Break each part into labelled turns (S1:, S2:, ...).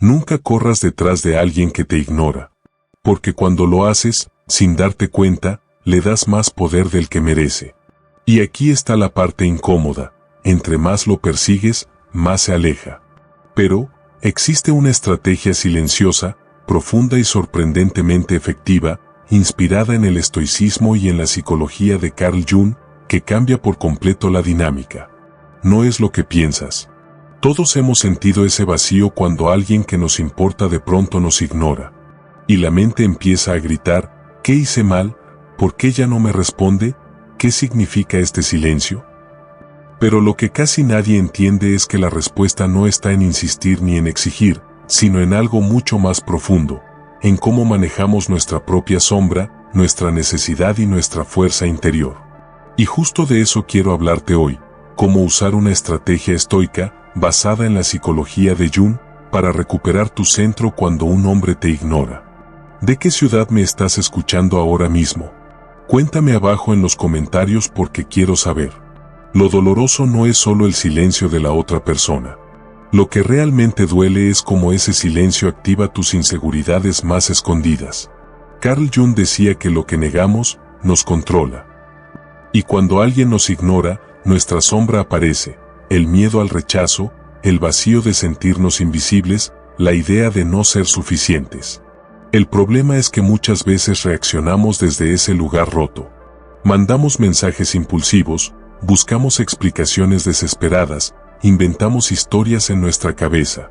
S1: Nunca corras detrás de alguien que te ignora. Porque cuando lo haces, sin darte cuenta, le das más poder del que merece. Y aquí está la parte incómoda: entre más lo persigues, más se aleja. Pero, existe una estrategia silenciosa, profunda y sorprendentemente efectiva, inspirada en el estoicismo y en la psicología de Carl Jung, que cambia por completo la dinámica. No es lo que piensas. Todos hemos sentido ese vacío cuando alguien que nos importa de pronto nos ignora. Y la mente empieza a gritar: ¿qué hice mal? ¿Por qué ya no me responde? ¿Qué significa este silencio? Pero lo que casi nadie entiende es que la respuesta no está en insistir ni en exigir, sino en algo mucho más profundo, en cómo manejamos nuestra propia sombra, nuestra necesidad y nuestra fuerza interior. Y justo de eso quiero hablarte hoy: cómo usar una estrategia estoica, basada en la psicología de Jung, para recuperar tu centro cuando un hombre te ignora. ¿De qué ciudad me estás escuchando ahora mismo? Cuéntame abajo en los comentarios porque quiero saber. Lo doloroso no es solo el silencio de la otra persona. Lo que realmente duele es cómo ese silencio activa tus inseguridades más escondidas. Carl Jung decía que lo que negamos, nos controla. Y cuando alguien nos ignora, nuestra sombra aparece: el miedo al rechazo, el vacío de sentirnos invisibles, la idea de no ser suficientes. El problema es que muchas veces reaccionamos desde ese lugar roto. Mandamos mensajes impulsivos, buscamos explicaciones desesperadas, inventamos historias en nuestra cabeza.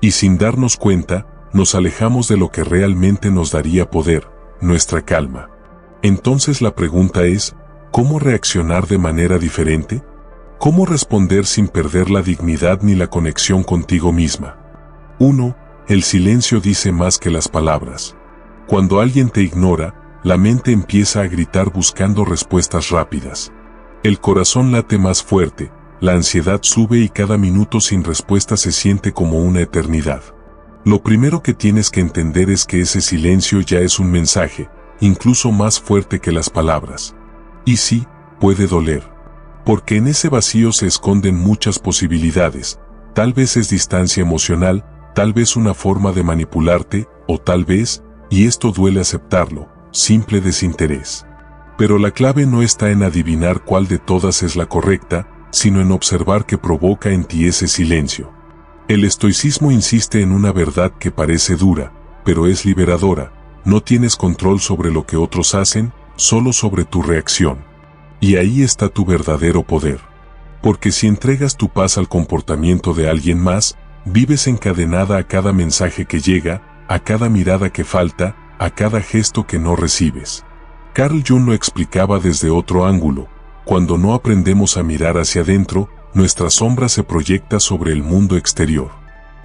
S1: Y sin darnos cuenta, nos alejamos de lo que realmente nos daría poder, nuestra calma. Entonces la pregunta es: ¿cómo reaccionar de manera diferente? ¿Cómo responder sin perder la dignidad ni la conexión contigo misma? 1. El silencio dice más que las palabras. Cuando alguien te ignora, la mente empieza a gritar buscando respuestas rápidas. El corazón late más fuerte, la ansiedad sube y cada minuto sin respuesta se siente como una eternidad. Lo primero que tienes que entender es que ese silencio ya es un mensaje, incluso más fuerte que las palabras. Y sí, puede doler. Porque en ese vacío se esconden muchas posibilidades. Tal vez es distancia emocional, tal vez una forma de manipularte, o tal vez, y esto duele aceptarlo, simple desinterés. Pero la clave no está en adivinar cuál de todas es la correcta, sino en observar qué provoca en ti ese silencio. El estoicismo insiste en una verdad que parece dura, pero es liberadora: no tienes control sobre lo que otros hacen, solo sobre tu reacción. Y ahí está tu verdadero poder. Porque si entregas tu paz al comportamiento de alguien más, vives encadenada a cada mensaje que llega, a cada mirada que falta, a cada gesto que no recibes. Carl Jung lo explicaba desde otro ángulo: cuando no aprendemos a mirar hacia adentro, nuestra sombra se proyecta sobre el mundo exterior.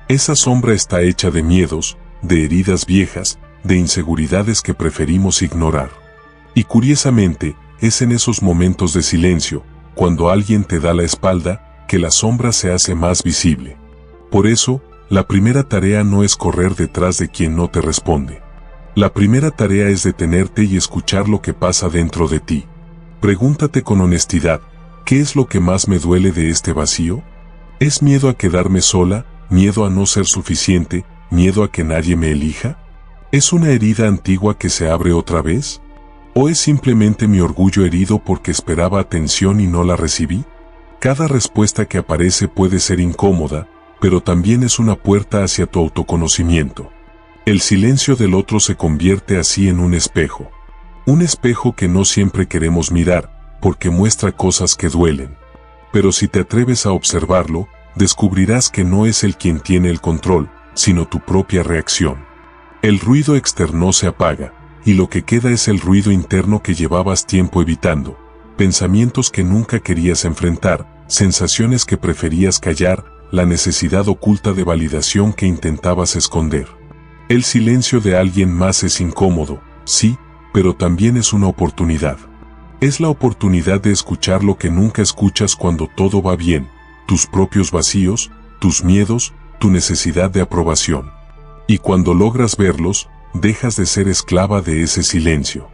S1: Esa sombra está hecha de miedos, de heridas viejas, de inseguridades que preferimos ignorar. Y curiosamente, es en esos momentos de silencio, cuando alguien te da la espalda, que la sombra se hace más visible. Por eso, la primera tarea no es correr detrás de quien no te responde. La primera tarea es detenerte y escuchar lo que pasa dentro de ti. Pregúntate con honestidad: ¿qué es lo que más me duele de este vacío? ¿Es miedo a quedarme sola, miedo a no ser suficiente, miedo a que nadie me elija? ¿Es una herida antigua que se abre otra vez? ¿O es simplemente mi orgullo herido porque esperaba atención y no la recibí? Cada respuesta que aparece puede ser incómoda, pero también es una puerta hacia tu autoconocimiento. El silencio del otro se convierte así en un espejo. Un espejo que no siempre queremos mirar, porque muestra cosas que duelen. Pero si te atreves a observarlo, descubrirás que no es él quien tiene el control, sino tu propia reacción. El ruido externo se apaga, y lo que queda es el ruido interno que llevabas tiempo evitando, pensamientos que nunca querías enfrentar, sensaciones que preferías callar, la necesidad oculta de validación que intentabas esconder. El silencio de alguien más es incómodo, sí, pero también es una oportunidad. Es la oportunidad de escuchar lo que nunca escuchas cuando todo va bien: tus propios vacíos, tus miedos, tu necesidad de aprobación. Y cuando logras verlos, dejas de ser esclava de ese silencio.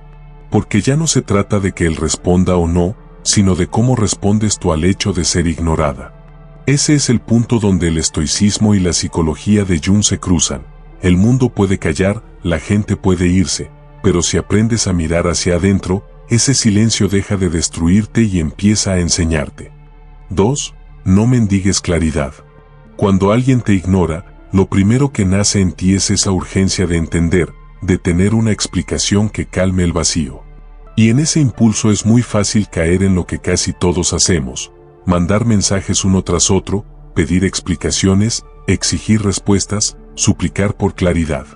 S1: Porque ya no se trata de que él responda o no, sino de cómo respondes tú al hecho de ser ignorada. Ese es el punto donde el estoicismo y la psicología de Jung se cruzan. El mundo puede callar, la gente puede irse, pero si aprendes a mirar hacia adentro, ese silencio deja de destruirte y empieza a enseñarte. 2. No mendigues claridad. Cuando alguien te ignora, lo primero que nace en ti es esa urgencia de entender, de tener una explicación que calme el vacío. Y en ese impulso es muy fácil caer en lo que casi todos hacemos: mandar mensajes uno tras otro, pedir explicaciones, exigir respuestas, suplicar por claridad.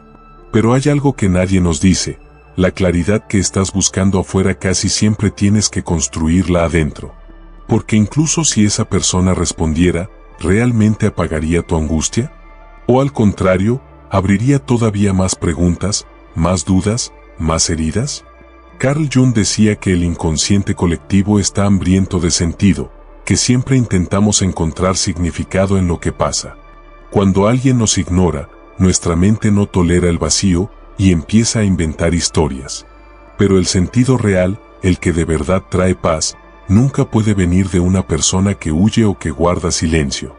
S1: Pero hay algo que nadie nos dice: la claridad que estás buscando afuera casi siempre tienes que construirla adentro. Porque incluso si esa persona respondiera, ¿realmente apagaría tu angustia? ¿O al contrario, abriría todavía más preguntas, más dudas, más heridas? Carl Jung decía que el inconsciente colectivo está hambriento de sentido, que siempre intentamos encontrar significado en lo que pasa. Cuando alguien nos ignora, nuestra mente no tolera el vacío y empieza a inventar historias. Pero el sentido real, el que de verdad trae paz, nunca puede venir de una persona que huye o que guarda silencio.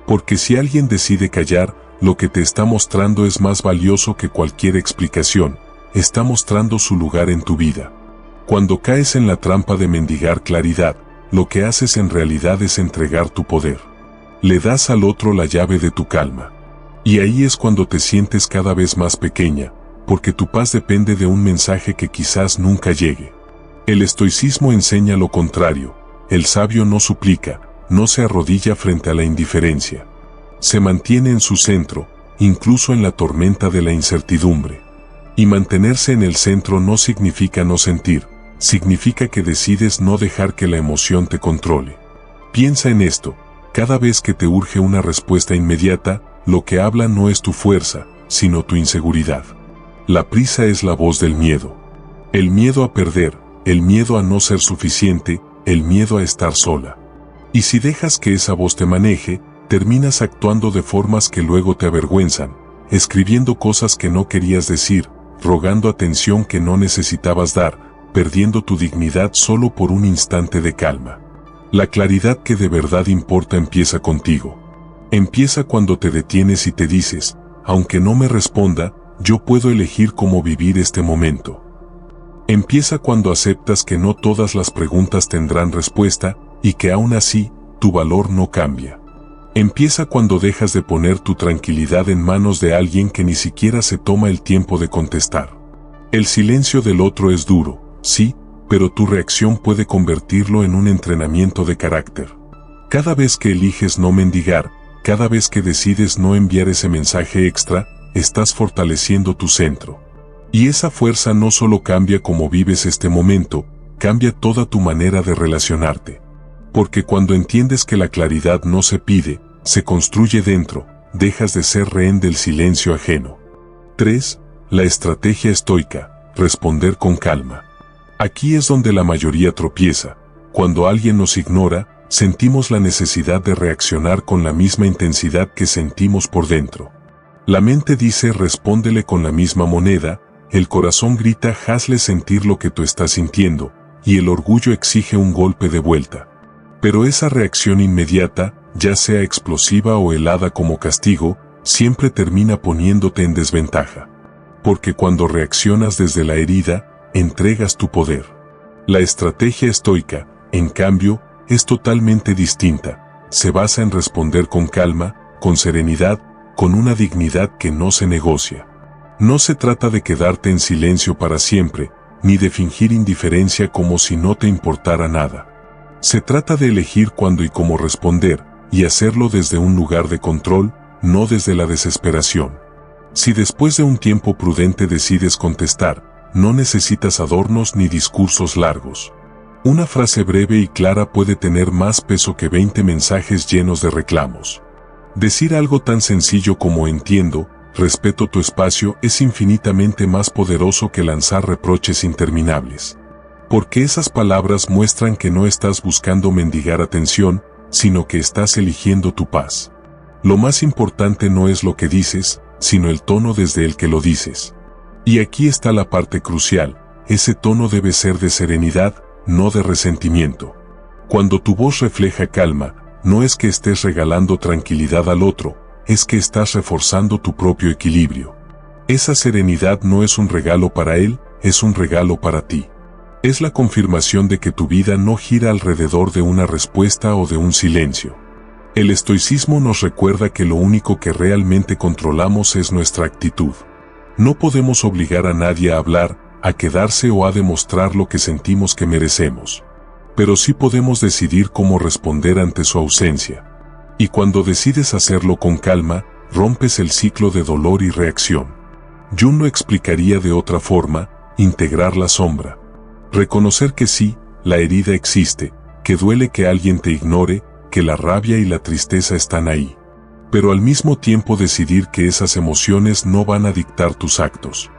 S1: Porque si alguien decide callar, lo que te está mostrando es más valioso que cualquier explicación, está mostrando su lugar en tu vida. Cuando caes en la trampa de mendigar claridad, lo que haces en realidad es entregar tu poder. Le das al otro la llave de tu calma. Y ahí es cuando te sientes cada vez más pequeña, porque tu paz depende de un mensaje que quizás nunca llegue. El estoicismo enseña lo contrario: el sabio no suplica, no se arrodilla frente a la indiferencia. Se mantiene en su centro, incluso en la tormenta de la incertidumbre. Y mantenerse en el centro no significa no sentir, significa que decides no dejar que la emoción te controle. Piensa en esto: cada vez que te urge una respuesta inmediata, lo que habla no es tu fuerza, sino tu inseguridad. La prisa es la voz del miedo. El miedo a perder, el miedo a no ser suficiente, el miedo a estar sola. Y si dejas que esa voz te maneje, terminas actuando de formas que luego te avergüenzan, escribiendo cosas que no querías decir, rogando atención que no necesitabas dar, perdiendo tu dignidad solo por un instante de calma. La claridad que de verdad importa empieza contigo. Empieza cuando te detienes y te dices: aunque no me responda, yo puedo elegir cómo vivir este momento. Empieza cuando aceptas que no todas las preguntas tendrán respuesta, y que aún así, tu valor no cambia. Empieza cuando dejas de poner tu tranquilidad en manos de alguien que ni siquiera se toma el tiempo de contestar. El silencio del otro es duro, sí, pero tu reacción puede convertirlo en un entrenamiento de carácter. Cada vez que eliges no mendigar, cada vez que decides no enviar ese mensaje extra, estás fortaleciendo tu centro. Y esa fuerza no solo cambia cómo vives este momento, cambia toda tu manera de relacionarte. Porque cuando entiendes que la claridad no se pide, se construye dentro, dejas de ser rehén del silencio ajeno. 3. La estrategia estoica: responder con calma. Aquí es donde la mayoría tropieza. Cuando alguien nos ignora, sentimos la necesidad de reaccionar con la misma intensidad que sentimos por dentro. La mente dice: respóndele con la misma moneda, el corazón grita: hazle sentir lo que tú estás sintiendo, y el orgullo exige un golpe de vuelta. Pero esa reacción inmediata, ya sea explosiva o helada como castigo, siempre termina poniéndote en desventaja. Porque cuando reaccionas desde la herida, entregas tu poder. La estrategia estoica, en cambio, es totalmente distinta. Se basa en responder con calma, con serenidad, con una dignidad que no se negocia. No se trata de quedarte en silencio para siempre, ni de fingir indiferencia como si no te importara nada. Se trata de elegir cuándo y cómo responder, y hacerlo desde un lugar de control, no desde la desesperación. Si después de un tiempo prudente decides contestar, no necesitas adornos ni discursos largos. Una frase breve y clara puede tener más peso que 20 mensajes llenos de reclamos. Decir algo tan sencillo como entiendo, respeto tu espacio es infinitamente más poderoso que lanzar reproches interminables. Porque esas palabras muestran que no estás buscando mendigar atención, sino que estás eligiendo tu paz. Lo más importante no es lo que dices, sino el tono desde el que lo dices. Y aquí está la parte crucial: ese tono debe ser de serenidad, no de resentimiento. Cuando tu voz refleja calma, no es que estés regalando tranquilidad al otro, es que estás reforzando tu propio equilibrio. Esa serenidad no es un regalo para él, es un regalo para ti. Es la confirmación de que tu vida no gira alrededor de una respuesta o de un silencio. El estoicismo nos recuerda que lo único que realmente controlamos es nuestra actitud. No podemos obligar a nadie a hablar, a quedarse o a demostrar lo que sentimos que merecemos. Pero sí podemos decidir cómo responder ante su ausencia. Y cuando decides hacerlo con calma, rompes el ciclo de dolor y reacción. Jung lo explicaría de otra forma: integrar la sombra. Reconocer que sí, la herida existe, que duele que alguien te ignore, que la rabia y la tristeza están ahí. Pero al mismo tiempo decidir que esas emociones no van a dictar tus actos.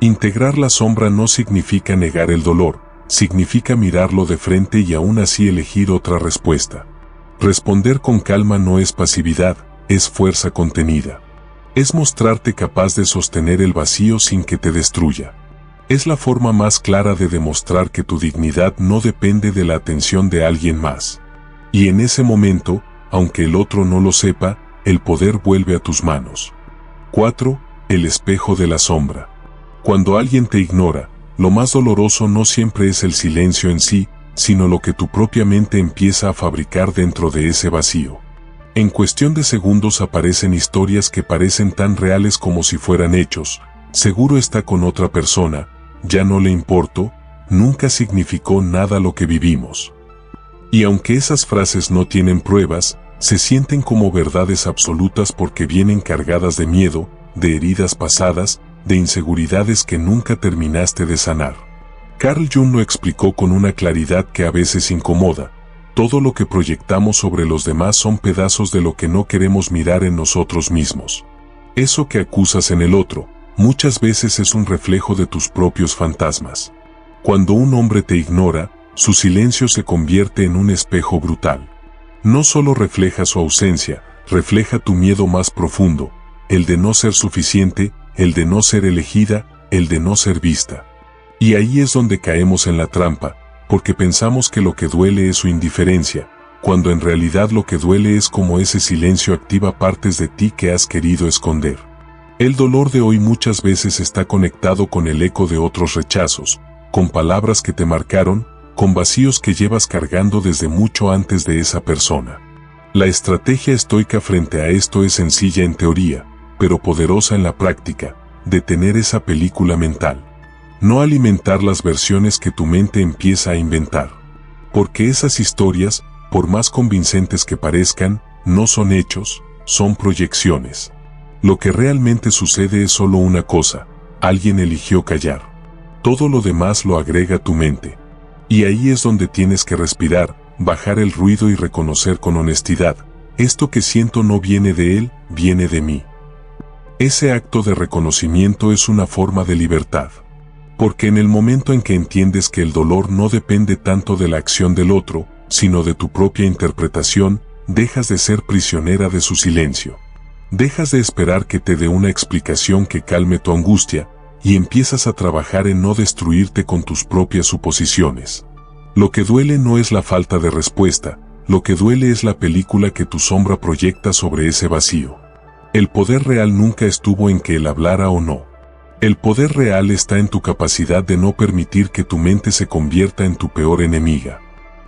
S1: Integrar la sombra no significa negar el dolor, significa mirarlo de frente y aún así elegir otra respuesta. Responder con calma no es pasividad, es fuerza contenida. Es mostrarte capaz de sostener el vacío sin que te destruya. Es la forma más clara de demostrar que tu dignidad no depende de la atención de alguien más. Y en ese momento, aunque el otro no lo sepa, el poder vuelve a tus manos. 4. El espejo de la sombra. Cuando alguien te ignora, lo más doloroso no siempre es el silencio en sí, sino lo que tu propia mente empieza a fabricar dentro de ese vacío. En cuestión de segundos aparecen historias que parecen tan reales como si fueran hechos: seguro está con otra persona, ya no le importo, nunca significó nada lo que vivimos. Y aunque esas frases no tienen pruebas, se sienten como verdades absolutas porque vienen cargadas de miedo, de heridas pasadas, de inseguridades que nunca terminaste de sanar. Carl Jung lo explicó con una claridad que a veces incomoda: todo lo que proyectamos sobre los demás son pedazos de lo que no queremos mirar en nosotros mismos. Eso que acusas en el otro, muchas veces es un reflejo de tus propios fantasmas. Cuando un hombre te ignora, su silencio se convierte en un espejo brutal. No solo refleja su ausencia, refleja tu miedo más profundo, el de no ser suficiente, el de no ser elegida, el de no ser vista. Y ahí es donde caemos en la trampa, porque pensamos que lo que duele es su indiferencia, cuando en realidad lo que duele es cómo ese silencio activa partes de ti que has querido esconder. El dolor de hoy muchas veces está conectado con el eco de otros rechazos, con palabras que te marcaron, con vacíos que llevas cargando desde mucho antes de esa persona. La estrategia estoica frente a esto es sencilla en teoría, pero poderosa en la práctica: detener esa película mental. No alimentar las versiones que tu mente empieza a inventar. Porque esas historias, por más convincentes que parezcan, no son hechos, son proyecciones. Lo que realmente sucede es solo una cosa: alguien eligió callar. Todo lo demás lo agrega tu mente. Y ahí es donde tienes que respirar, bajar el ruido y reconocer con honestidad: esto que siento no viene de él, viene de mí. Ese acto de reconocimiento es una forma de libertad. Porque en el momento en que entiendes que el dolor no depende tanto de la acción del otro, sino de tu propia interpretación, dejas de ser prisionera de su silencio. Dejas de esperar que te dé una explicación que calme tu angustia, y empiezas a trabajar en no destruirte con tus propias suposiciones. Lo que duele no es la falta de respuesta, lo que duele es la película que tu sombra proyecta sobre ese vacío. El poder real nunca estuvo en que él hablara o no. El poder real está en tu capacidad de no permitir que tu mente se convierta en tu peor enemiga.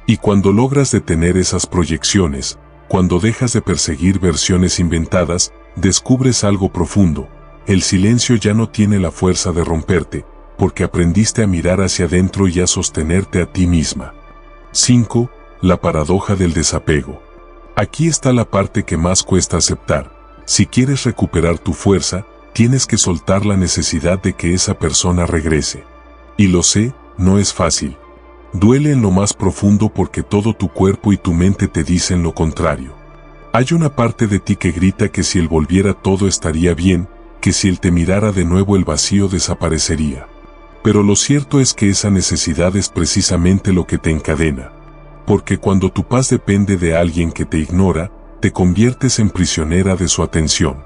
S1: Y cuando logras detener esas proyecciones, cuando dejas de perseguir versiones inventadas, descubres algo profundo: el silencio ya no tiene la fuerza de romperte, porque aprendiste a mirar hacia adentro y a sostenerte a ti misma. 5. La paradoja del desapego. Aquí está la parte que más cuesta aceptar. Si quieres recuperar tu fuerza, tienes que soltar la necesidad de que esa persona regrese. Y lo sé, no es fácil. Duele en lo más profundo porque todo tu cuerpo y tu mente te dicen lo contrario. Hay una parte de ti que grita que si él volviera todo estaría bien, que si él te mirara de nuevo el vacío desaparecería. Pero lo cierto es que esa necesidad es precisamente lo que te encadena. Porque cuando tu paz depende de alguien que te ignora, te conviertes en prisionera de su atención.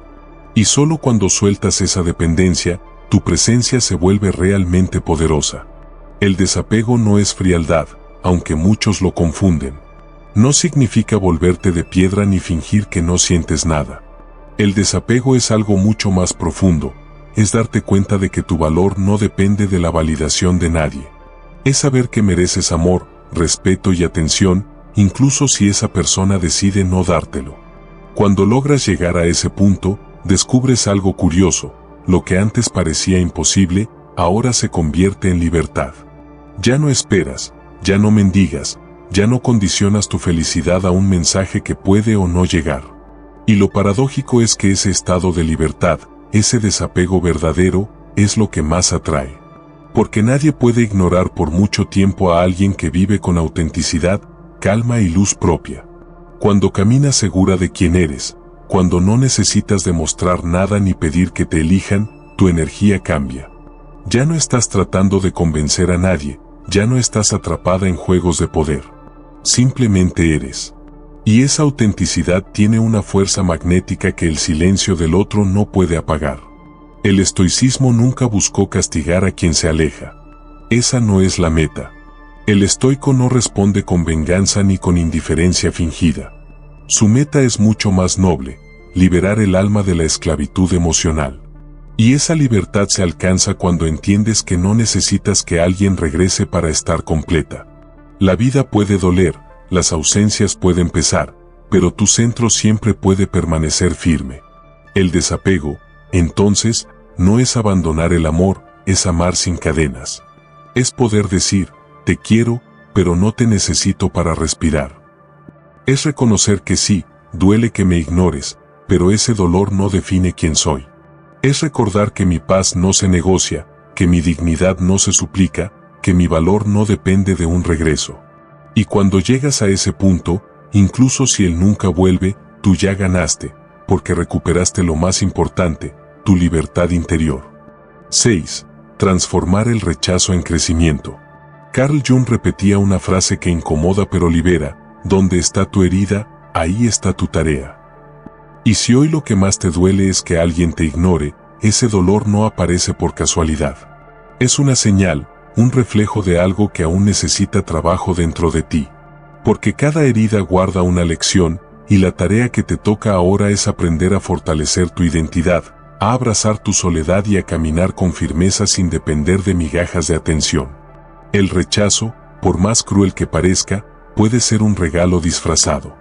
S1: Y solo cuando sueltas esa dependencia, tu presencia se vuelve realmente poderosa. El desapego no es frialdad, aunque muchos lo confunden. No significa volverte de piedra ni fingir que no sientes nada. El desapego es algo mucho más profundo, es darte cuenta de que tu valor no depende de la validación de nadie. Es saber que mereces amor, respeto y atención, incluso si esa persona decide no dártelo. Cuando logras llegar a ese punto, descubres algo curioso: lo que antes parecía imposible, ahora se convierte en libertad. Ya no esperas, ya no mendigas, ya no condicionas tu felicidad a un mensaje que puede o no llegar. Y lo paradójico es que ese estado de libertad, ese desapego verdadero, es lo que más atrae. Porque nadie puede ignorar por mucho tiempo a alguien que vive con autenticidad, calma y luz propia. Cuando caminas segura de quién eres, cuando no necesitas demostrar nada ni pedir que te elijan, tu energía cambia. Ya no estás tratando de convencer a nadie, ya no estás atrapada en juegos de poder. Simplemente eres. Y esa autenticidad tiene una fuerza magnética que el silencio del otro no puede apagar. El estoicismo nunca buscó castigar a quien se aleja. Esa no es la meta. El estoico no responde con venganza ni con indiferencia fingida. Su meta es mucho más noble: liberar el alma de la esclavitud emocional. Y esa libertad se alcanza cuando entiendes que no necesitas que alguien regrese para estar completa. La vida puede doler, las ausencias pueden pesar, pero tu centro siempre puede permanecer firme. El desapego, entonces, no es abandonar el amor, es amar sin cadenas. Es poder decir: te quiero, pero no te necesito para respirar. Es reconocer que sí, duele que me ignores, pero ese dolor no define quién soy. Es recordar que mi paz no se negocia, que mi dignidad no se suplica, que mi valor no depende de un regreso. Y cuando llegas a ese punto, incluso si él nunca vuelve, tú ya ganaste, porque recuperaste lo más importante: tu libertad interior. 6. Transformar el rechazo en crecimiento. Carl Jung repetía una frase que incomoda pero libera: donde está tu herida, ahí está tu tarea. Y si hoy lo que más te duele es que alguien te ignore, ese dolor no aparece por casualidad. Es una señal, un reflejo de algo que aún necesita trabajo dentro de ti. Porque cada herida guarda una lección, y la tarea que te toca ahora es aprender a fortalecer tu identidad, a abrazar tu soledad y a caminar con firmeza sin depender de migajas de atención. El rechazo, por más cruel que parezca, puede ser un regalo disfrazado.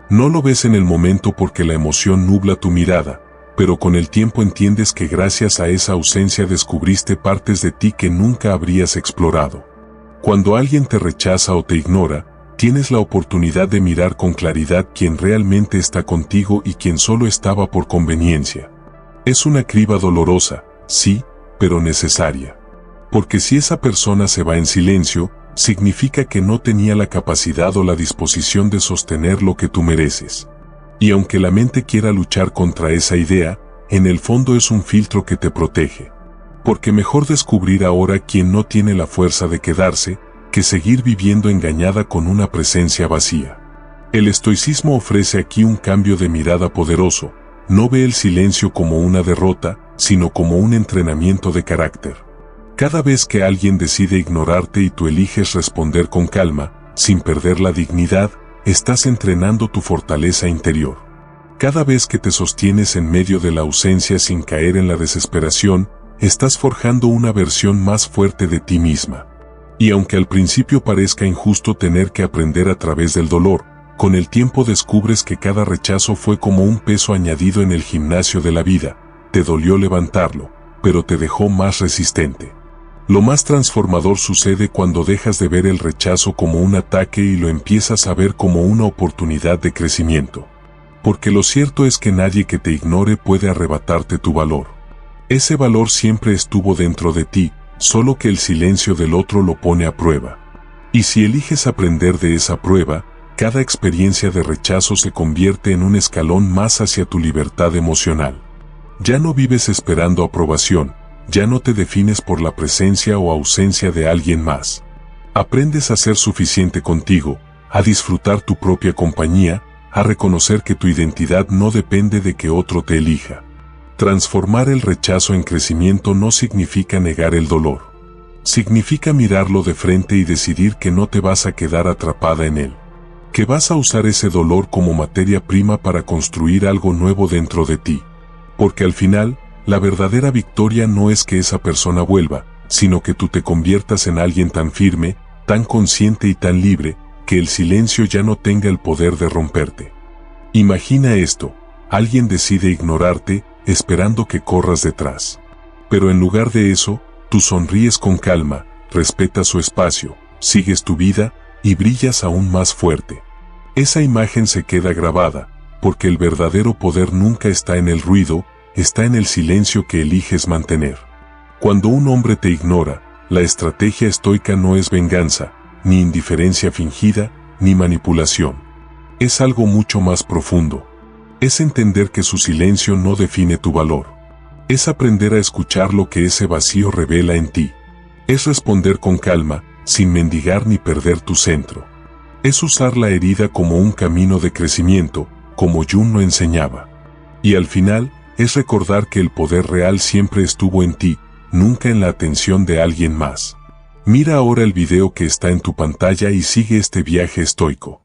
S1: No lo ves en el momento porque la emoción nubla tu mirada, pero con el tiempo entiendes que gracias a esa ausencia descubriste partes de ti que nunca habrías explorado. Cuando alguien te rechaza o te ignora, tienes la oportunidad de mirar con claridad quién realmente está contigo y quién solo estaba por conveniencia. Es una criba dolorosa, sí, pero necesaria. Porque si esa persona se va en silencio, significa que no tenía la capacidad o la disposición de sostener lo que tú mereces. Y aunque la mente quiera luchar contra esa idea, en el fondo es un filtro que te protege. Porque mejor descubrir ahora quién no tiene la fuerza de quedarse, que seguir viviendo engañada con una presencia vacía. El estoicismo ofrece aquí un cambio de mirada poderoso: no ve el silencio como una derrota, sino como un entrenamiento de carácter. Cada vez que alguien decide ignorarte y tú eliges responder con calma, sin perder la dignidad, estás entrenando tu fortaleza interior. Cada vez que te sostienes en medio de la ausencia sin caer en la desesperación, estás forjando una versión más fuerte de ti misma. Y aunque al principio parezca injusto tener que aprender a través del dolor, con el tiempo descubres que cada rechazo fue como un peso añadido en el gimnasio de la vida. Te dolió levantarlo, pero te dejó más resistente. Lo más transformador sucede cuando dejas de ver el rechazo como un ataque y lo empiezas a ver como una oportunidad de crecimiento. Porque lo cierto es que nadie que te ignore puede arrebatarte tu valor. Ese valor siempre estuvo dentro de ti, solo que el silencio del otro lo pone a prueba. Y si eliges aprender de esa prueba, cada experiencia de rechazo se convierte en un escalón más hacia tu libertad emocional. Ya no vives esperando aprobación, ya no te defines por la presencia o ausencia de alguien más. Aprendes a ser suficiente contigo, a disfrutar tu propia compañía, a reconocer que tu identidad no depende de que otro te elija. Transformar el rechazo en crecimiento no significa negar el dolor. Significa mirarlo de frente y decidir que no te vas a quedar atrapada en él. que vas a usar ese dolor como materia prima para construir algo nuevo dentro de ti. Porque al final, la verdadera victoria no es que esa persona vuelva, sino que tú te conviertas en alguien tan firme, tan consciente y tan libre, que el silencio ya no tenga el poder de romperte. Imagina esto, alguien decide ignorarte, esperando que corras detrás. Pero en lugar de eso, tú sonríes con calma, respetas su espacio, sigues tu vida, y brillas aún más fuerte. Esa imagen se queda grabada, porque el verdadero poder nunca está en el ruido, está en el silencio que eliges mantener. Cuando un hombre te ignora, la estrategia estoica no es venganza, ni indiferencia fingida, ni manipulación. Es algo mucho más profundo. Es entender que su silencio no define tu valor. Es aprender a escuchar lo que ese vacío revela en ti. Es responder con calma, sin mendigar ni perder tu centro. Es usar la herida como un camino de crecimiento, como Jung lo enseñaba. Y al final, es recordar que el poder real siempre estuvo en ti, nunca en la atención de alguien más. Mira ahora el video que está en tu pantalla y sigue este viaje estoico.